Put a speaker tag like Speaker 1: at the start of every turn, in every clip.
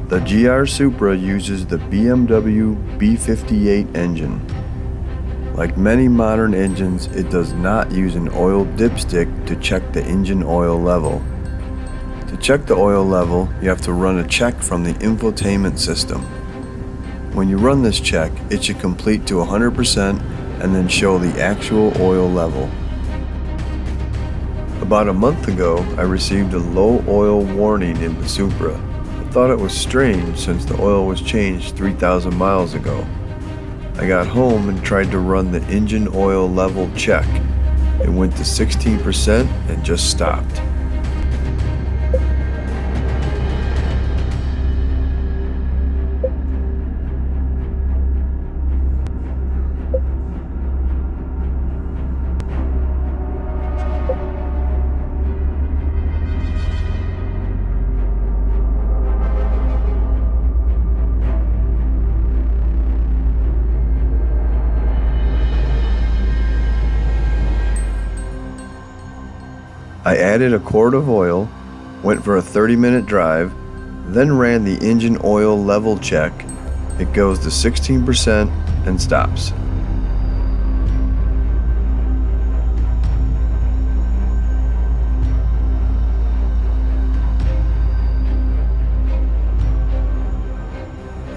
Speaker 1: The GR Supra uses the BMW B58 engine. Like many modern engines, it does not use an oil dipstick to check the engine oil level. To check the oil level, you have to run a check from the infotainment system. When you run this check, it should complete to 100% and then show the actual oil level. About a month ago, I received a low oil warning in the Supra. I thought it was strange since the oil was changed 3,000 miles ago. I got home and tried to run the engine oil level check. It went to 16% and just stopped. I added a quart of oil, went for a 30-minute drive, then ran the engine oil level check. It goes to 16% and stops.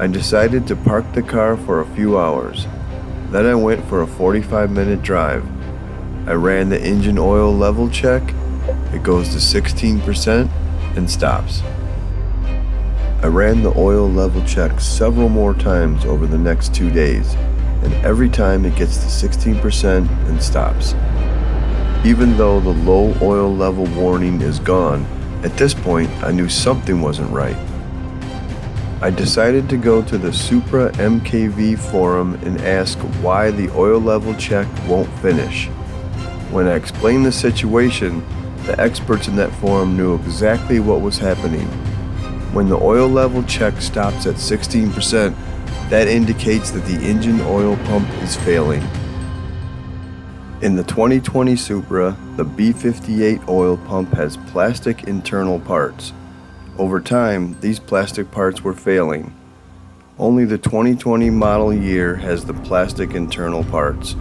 Speaker 1: I decided to park the car for a few hours. Then I went for a 45-minute drive. I ran the engine oil level check. It goes to 16% and stops. I ran the oil level check several more times over the next 2 days, and every time it gets to 16% and stops. Even though the low oil level warning is gone, at this point I knew something wasn't right. I decided to go to the Supra MKV forum and ask why the oil level check won't finish. When I explained the situation, the experts in that forum knew exactly what was happening. When the oil level check stops at 16%, that indicates that the engine oil pump is failing. In the 2020 Supra, the B58 oil pump has plastic internal parts. Over time, these plastic parts were failing. Only the 2020 model year has the plastic internal parts.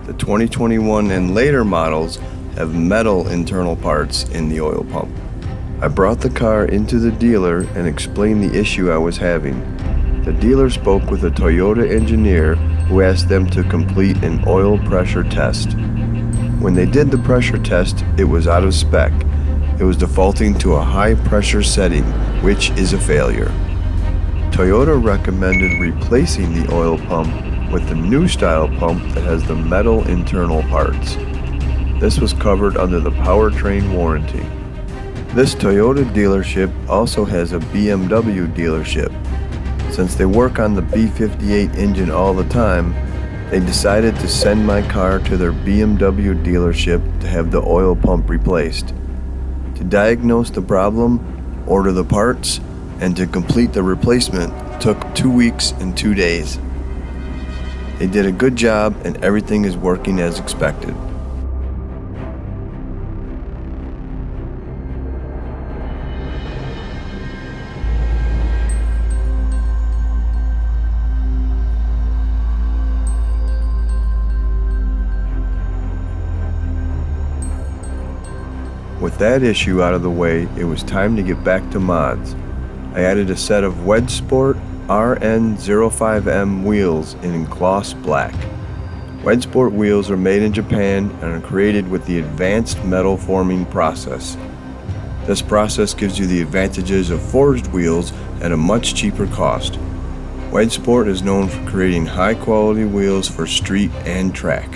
Speaker 1: The 2021 and later models have metal internal parts in the oil pump. I brought the car into the dealer and explained the issue I was having. The dealer spoke with a Toyota engineer who asked them to complete an oil pressure test. When they did the pressure test, it was out of spec. It was defaulting to a high pressure setting, which is a failure. Toyota recommended replacing the oil pump with the new style pump that has the metal internal parts. This was covered under the powertrain warranty. This Toyota dealership also has a BMW dealership. Since they work on the B58 engine all the time, they decided to send my car to their BMW dealership to have the oil pump replaced. To diagnose the problem, order the parts, and to complete the replacement took 2 weeks and 2 days. They did a good job and everything is working as expected. With that issue out of the way, it was time to get back to mods. I added a set of WedsSport RN-05M wheels in gloss black. WedsSport wheels are made in Japan and are created with the advanced metal forming process. This process gives you the advantages of forged wheels at a much cheaper cost. WedsSport is known for creating high quality wheels for street and track.